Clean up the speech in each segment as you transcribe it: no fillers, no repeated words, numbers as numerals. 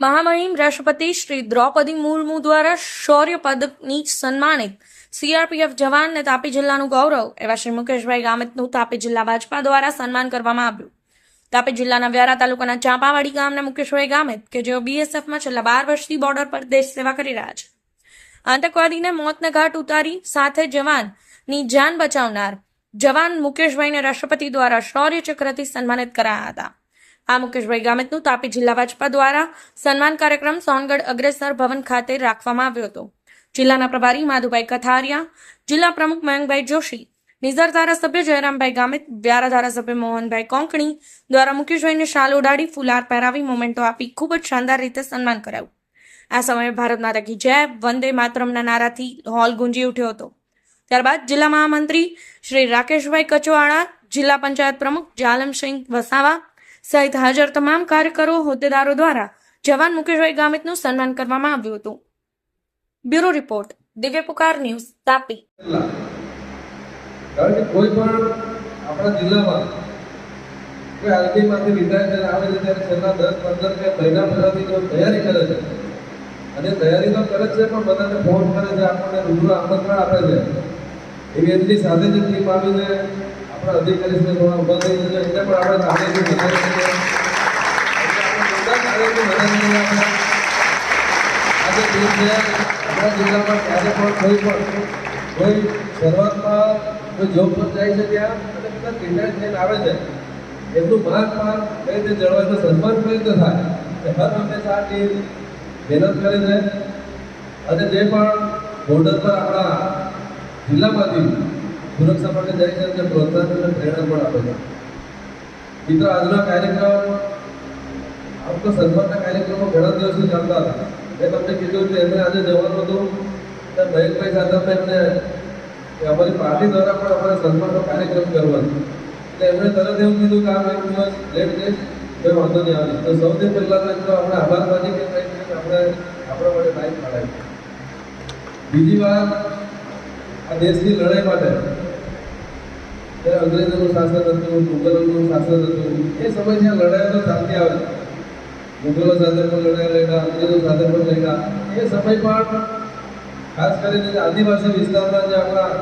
મહામહિમ રાષ્ટ્રપતિ શ્રી દ્રૌપદી મુર્મુ દ્વારા શૌર્ય પદકની સન્માનિત સીઆરપીએફ જવાનને તાપી જિલ્લાનું ગૌરવ એવા શ્રી મુકેશભાઈ ગામિતનું તાપી જિલ્લા ભાજપા દ્વારા સન્માન કરવામાં આવ્યું। તાપી જિલ્લાના વ્યારા તાલુકાના ચાંપાવાડી ગામના મુકેશભાઈ ગામિત કે જેઓ બીએસએફમાં છેલ્લા 12 વર્ષથી બોર્ડર પર દેશ સેવા કરી રહ્યા છે, આતંકવાદીને મોતને ઘાટ ઉતારી સાથે જવાનની જાન બચાવનાર જવાન મુકેશભાઈને રાષ્ટ્રપતિ દ્વારા શૌર્ય ચક્રથી સન્માનિત કરાયા હતા। આ મુકેશભાઈ ગામિતનું તાપી જિલ્લા ભાજપા દ્વારા સન્માન કાર્યક્રમ સોનગઢ અગ્રેસર ભવન ખાતે રાખવામાં આવ્યો હતો। જિલ્લાના પ્રભારી માધુભાઈ કથારિયા, જિલ્લા પ્રમુખ મયંકભાઈ જોશી, નિઝર ધારાસભ્ય જયરામભાઈ ગામિત, વ્યારા ધારાસભ્ય મોહનભાઈ કોંકણી દ્વારા મુકેશભાઈને શાલ ઓઢાડી ફુલાર પહેરાવી મોમેન્ટો આપી ખૂબ જ શાનદાર રીતે સન્માન કરાયું। આ સમયે ભારત માતા કી જય, વંદે માતરમના નારાથી હોલ ગુંજી ઉઠ્યો હતો। ત્યારબાદ જિલ્લા મહામંત્રી શ્રી રાકેશભાઈ કચવાળા, જિલ્લા પંચાયત પ્રમુખ જાલમસિંહ વસાવા સહિત હાજર તમામ કાર્યકરો, હોદ્દેદારો દ્વારા જવાન મુકેશભાઈ ગામિતનું સન્માન કરવામાં આવ્યું હતું। બ્યુરો રિપોર્ટ, દિવ્ય પુકાર ન્યૂઝ, તાપી। કારણ કે કોઈ પણ આપણા જિલ્લામાં કોઈ આર્મીમાંથી રિટાયર થઈને આવે છે ત્યારે છેલ્લા 10-15 કે મહિના પહેલાથી જો તૈયારી કરે છે અને તૈયારી તો કરે છે પણ બધાને ફોન કરે છે, આપણને રૂબરૂ આમંત્રણ આપે છે। એવી એમની સાથે જે ટીમ આવીને આપણા અધિકારીને થોડા ઉભા થઈ છે એટલે પણ આપણે કાર્યની વધારે આજે ટીમ છે આપણા જિલ્લામાં ક્યારે પણ કોઈ શરૂઆતમાં કોઈ જોબ પર જાય છે ત્યાં અને બધા રિટાયર થઈને આવે છે એમનું માન કઈ રીતે જળવાય, સન્માન કઈ રીતે થાય એ હર હંમેશા આ ટીમ મહેનત કરે છે અને જે પણ બોર્ડર પર આપણા જિલ્લામાંથી સુરક્ષા માટે જાય છે તે પ્રોત્સાહન અને પ્રેરણા પણ આપે છે। મિત્રો, આજનો કાર્યક્રમ આમ તો સન્માનના કાર્યક્રમો ઘણા દિવસથી ચાલતા હતા। મેં તમને કીધું કે એમને આજે જવાનું હતું અને મહેકભાઈ સાથે એમને અમારી પાર્ટી દ્વારા પણ અમારે સન્માનનો કાર્યક્રમ કરવાનો એટલે એમણે તરત એવું કીધું કે આ એક દિવસ લેટ જઈશ કોઈ વાંધો નહીં આવે। તો સૌથી પહેલાં તો આપણે આભારવાદી કે આપણે આપણા માટે ટાઈમ કાઢાય। બીજી વાત, આ દેશની લડાઈ માટે જ્યારે અંગ્રેજોનું શાસન હતું, મુગલોનું શાસન હતું, એ સમયથી આ લડાઈઓ તો ચાલતી આવે છે। મુગલો સાથે પણ લડાઈ લડ્યા, અંગ્રેજો સાથે પણ લડ્યા। એ સમય પણ ખાસ કરીને આદિવાસી વિસ્તારના જે આપણા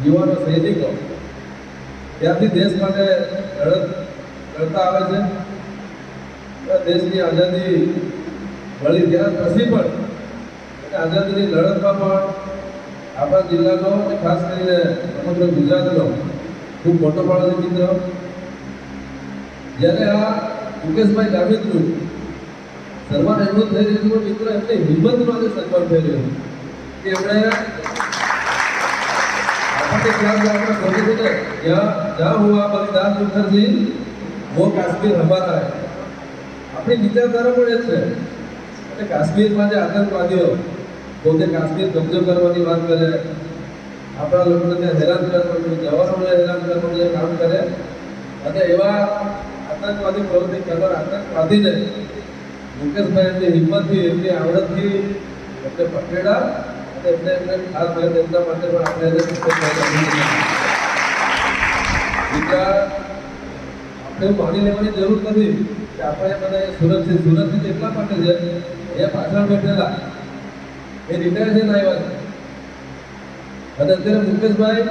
યુવાનો સૈનિકો ત્યાંથી દેશ માટે લડતા આવે છે। દેશની આઝાદી મળી ત્યાર પછી પણ આઝાદીની લડતમાં પણ આપણા જિલ્લાનો અને ખાસ કરીને સમગ્ર ગુજરાતનો ખૂબ મોટો ફાળો છે। મિત્રો, જ્યારે આ મુકેશભાઈ ગામિતનું સન્માન એમનું થઈ રહ્યું છે, મિત્રો એમની હિંમતનું આજે સન્માન થઈ રહ્યું છે કે એમણે આપણને ખ્યાલ આપણે બોલીએ છીએ ને, જ્યાં હુઆ બલિદાન મુખર્જી વો કાશ્મીર હમારા હૈ। આપણી વિચારધારા પણ એ છે અને કાશ્મીરમાં જે આતંકવાદીઓ પોતે કાશ્મીર કબજો કરવાની વાત કરે, આપણા લોકોને ત્યાં હેરાન કરવાનું, જવાનોને હેરાન કરવાનું જે કામ કરે અને એવા આતંકવાદી પ્રવૃત્તિ કરનાર આતંકવાદીને મુકેશભાઈ એમની હિંમતથી, એમની આવડતથી એમને પકડ્યા અને એમને ખાસ કરીને એમના માટે પણ આપણે આપણે માની લેવાની જરૂર નથી કે આપણે બધા સુરક્ષિત એટલા માટે છે એ પાછળ બેઠેલા એ રિટાયર થઈને આવ્યા છે અને અત્યારે મુકેશભાઈ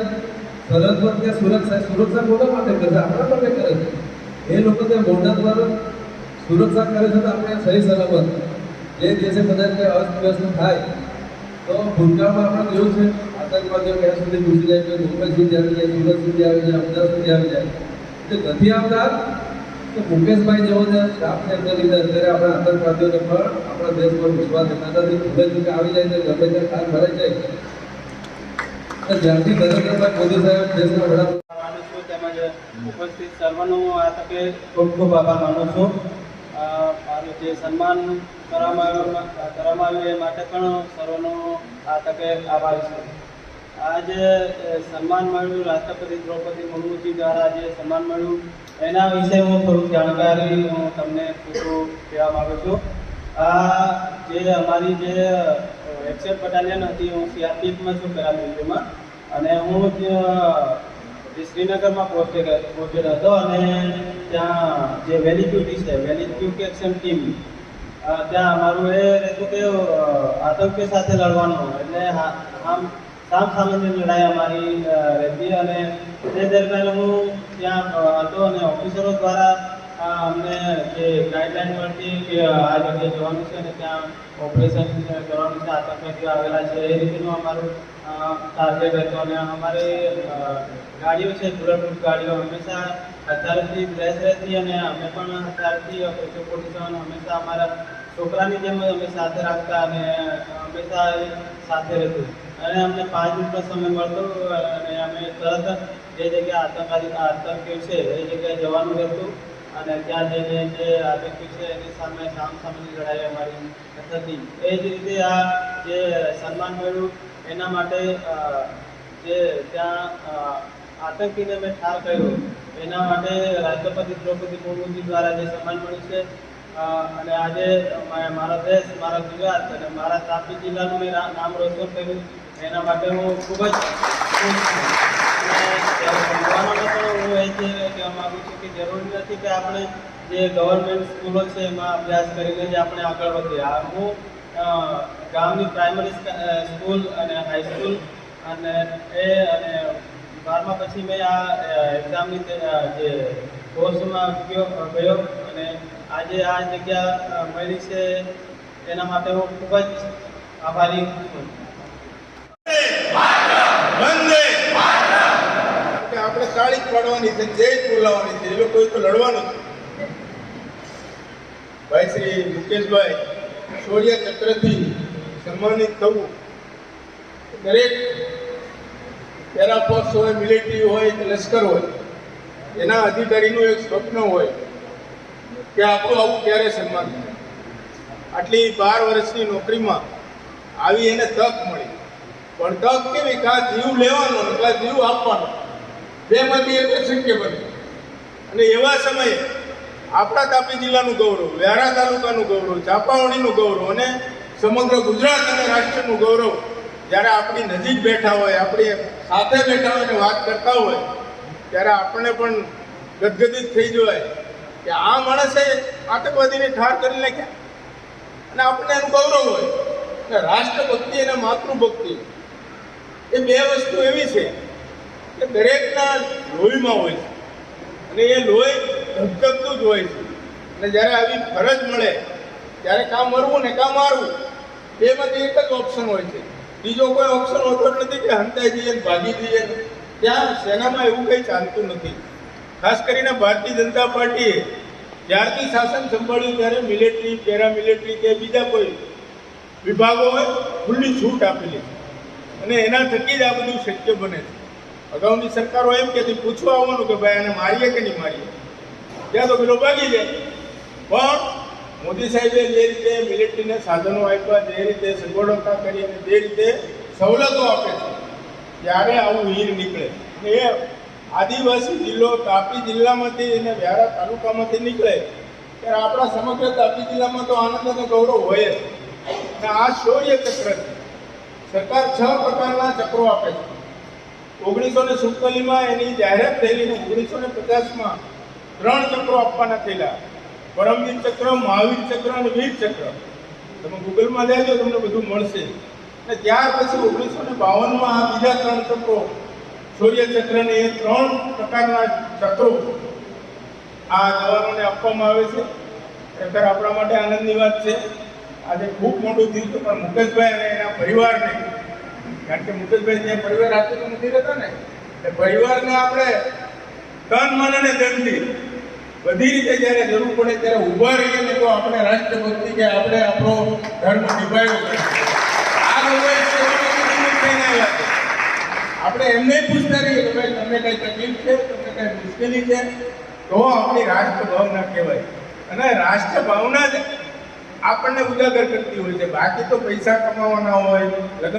સરહદ પર ત્યાં સુરક્ષા કોના માટે કરે છે? આપણા માટે કરે છે। એ લોકો ત્યાં બોર્ડર પર સુરક્ષા કરે છે તો આપણે સહી સલામત જે દેશે બધા કંઈ અસ્તવ્યસ્ત થાય તો ભૂતકાળમાં આપણે જોયું છે આતંકવાદીઓ ક્યાં સુધી ઘૂસી જાય છે, મુંબઈ સુધી આવી જાય, સુરત સુધી આવી જાય, અમદાવાદ સુધી આવી જાય, એટલે નથી આવતા તો મુકેશભાઈ જેવો જે સ્ટાફને એમને લીધે અત્યારે આપણા આતંકવાદીઓને પણ આપણા દેશ પર વિશ્વાસ દેતા નથી। ભૂલે ચૂકે આવી જાય છે, ગમે ત્યાં ખાસ ભરાઈ જાય જ્યારથી નરેન્દ્રભાઈ મોદી સાહેબ દેશના વડાપ્રધાન તેમજ ઉપસ્થિત સર્વનો આ તકે ખૂબ ખૂબ આભાર માનું છું। મારું જે સન્માન કરવામાં આવ્યું એ માટે પણ સર્વનો આ તકે આભાર છે। આજે સન્માન મળ્યું, રાષ્ટ્રપતિ દ્રૌપદી મુર્મુજી દ્વારા જે સન્માન મળ્યું એના વિશે હું થોડુંક જાણકારી હું તમને પૂરું કહેવા માગું છું। આ જે અમારી જે એક્સેપ બટાલિયન હતી, હું સીઆરપીએફમાં છું પેરામિલિટરીમાં, અને હું શ્રીનગરમાં પહોંચેલો હતો અને ત્યાં જે વેલી ડ્યુટી છે, વેલી ક્વિક એક્શન ટીમ ત્યાં અમારું એ રહેતું કે આતંકી સાથે લડવાનું, એટલે સામ સામેની લડાઈ અમારી રહેતી. અને તે દરમિયાન હું ત્યાં હતો અને ઓફિસરો દ્વારા અમને જે ગાઈડલાઈન મળતી કે આ જગ્યાએ જવાનું છે અને ત્યાં ઓપરેશન કરવાનું છે, આતંકવાદીઓ આવેલા છે, એ રીતનું અમારું ટાર્ગેટ હતું. અને અમારી ગાડીઓ છે, બુલેટ ગાડીઓ હંમેશા હથિયારથી બ્લેસ રહેતી, અને અમે પણ હથિયારથી AK-47 હંમેશા અમારા છોકરાની જેમ અમે સાથે રાખતા અને હંમેશા એ સાથે રહેતું. અને અમને 5 મિનિટનો સમય મળતો અને અમે તરત જે જગ્યાએ આતંકીઓ છે એ જગ્યાએ જવાનું રહેતું. અને ત્યાં જઈને જે આતંકી છે એની સામે સામસામેની લડાઈ અમારી થતી. એ જ રીતે આ જે સન્માન મળ્યું એના માટે જે ત્યાં આતંકીને મેં ઠાર કર્યો એના માટે રાષ્ટ્રપતિ દ્રૌપદી મુર્મુજી દ્વારા જે સન્માન મળ્યું છે. અને આજે મારા દેશ, મારા ગુજરાત અને મારા તાપી જિલ્લાનું મેં નામ રોશન કર્યું, એના માટે હું ખૂબ જ ખુશ છું. પણ હું એ જ કહેવા માગું છું કે જરૂરી નથી કે આપણે જે ગવર્મેન્ટ સ્કૂલો છે એમાં અભ્યાસ કરીને જ આપણે આગળ વધીએ. હું ગામની પ્રાઇમરી સ્કૂલ અને હાઈસ્કૂલ અને 12મા પછી મેં આ એક્ઝામની જે કોર્સમાં ગયો અને આજે આ જગ્યા મળી છે એના માટે હું ખૂબ જ આભારી છું. આપણે તાળી પાડવાની છે, જય બોલાવવાની છે, એ લોકોએ તો લડવાનું છે. ભાઈ શ્રી મુકેશભાઈ શૌર્ય ચક્રથી સન્માનિત થવું દરેક પેરાફોર્સ હોય, મિલિટરી હોય કે લશ્કર હોય, એના અધિકારીનું એક સ્વપ્ન હોય કે આપણું આવું ક્યારે સન્માન થાય. આટલી 12 વર્ષની નોકરીમાં આવી એને તક મળી, પણ તક કેવી કાં જીવ લેવાનો કાં જીવ આપવાનો, બેમાંથી એક શક્ય બને. અને એવા સમયે આપણા તાપી જિલ્લાનું ગૌરવ, વ્યારા તાલુકાનું ગૌરવ, ચાંપાવણીનું ગૌરવ અને સમગ્ર ગુજરાત અને રાષ્ટ્રનું ગૌરવ જ્યારે આપણી નજીક બેઠા હોય, આપણી સાથે બેઠા હોય અને વાત કરતા હોય, ત્યારે આપણને પણ ગદગદિત થઈ જવાય કે આ માણસે આતંકવાદીને ઠાર કરી નાખ્યા. અને આપણને એનું ગૌરવ હોય. અને રાષ્ટ્રભક્તિ અને માતૃભક્તિ એ બે વસ્તુ એવી છે કે દરેકના લોહીમાં હોય છે અને એ લોહી ધબધબતું જ હોય છે. અને જ્યારે આવી ફરજ મળે ત્યારે કાં મરવું ને કાં મારવું, બેમાંથી એક જ ઓપ્શન હોય છે. બીજો કોઈ ઓપ્શન હોતો જ નથી કે હંતાઈ જઈએ ભાગી જઈએ. ત્યાં સેનામાં એવું કંઈ ચાલતું નથી. ખાસ કરીને ભારતીય જનતા પાર્ટીએ જ્યારથી શાસન સંભાળ્યું ત્યારે મિલિટરી, પેરામિલિટરી કે બીજા કોઈ વિભાગો હોય ખુલ્લી છૂટ આપેલી છે અને એના થકી જ આ બધું શક્ય બને છે. અગાઉની સરકારો એમ કહેતી પૂછવા આવવાનું કે ભાઈ આને મારીએ કે નહીં મારીએ, ત્યાં તો પેલો ભાગી જાય. પણ મોદી સાહેબે જે રીતે મિલિટરીને સાધનો આપ્યા, જે રીતે સગવડતા કરી અને જે રીતે સવલતો આપે છે, ત્યારે આવું વીર નીકળે. અને એ આદિવાસી જિલ્લો તાપી જિલ્લામાંથી અને વ્યારા તાલુકામાંથી નીકળે ત્યારે આપણા સમગ્ર તાપી જિલ્લામાં તો આનંદ અને ગૌરવ હોય જ. અને આ શૌર્ય ચક્ર સરકાર 6 પ્રકારના ચક્રો આપે છે. 1947માં એની જાહેરાત થયેલી ને 1950માં 3 ચક્રો આપવાના થયેલા: પરમવીર ચક્ર, મહાવીર ચક્ર અને વીર ચક્ર. તમે ગૂગલમાં લેજો, તમને બધું મળશે. અને ત્યાર પછી 1952માં આ બીજા 3 ચક્રો, શૌર્ય ચક્રને, એ 3 પ્રકારના ચક્રો આ જવાનોને આપવામાં આવે છે. ખરેખર આપણા માટે આનંદની વાત છે. આજે ખૂબ મોટું થયું છે, પણ મુકેશભાઈ અને એના પરિવારને, કારણ કે મુકેશભાઈ ત્યાં પરિવાર હાથે તો નથી રહેતા ને, એટલે પરિવારને આપણે તન, મન અને ધનથી બધી રીતે જ્યારે જરૂર પડે ત્યારે ઊભા રહીએ ને તો આપણે રાષ્ટ્રભક્તિ કે આપણે આપણો ધર્મ નિભાવ્યો કરે. આ લોકોએ થઈને આવ્યા છે. આપણે એમને પૂછતા રહીએ કે ભાઈ તમને કઈ તકલીફ છે, તમને કઈ મુશ્કેલી છે, તો આપણી રાષ્ટ્ર ભાવના કહેવાય. અને રાષ્ટ્ર ભાવના જ આપણને ઉજાગર કરતી હોય છે. બાકી તો પૈસા કમાવાના હોય, લગ્ન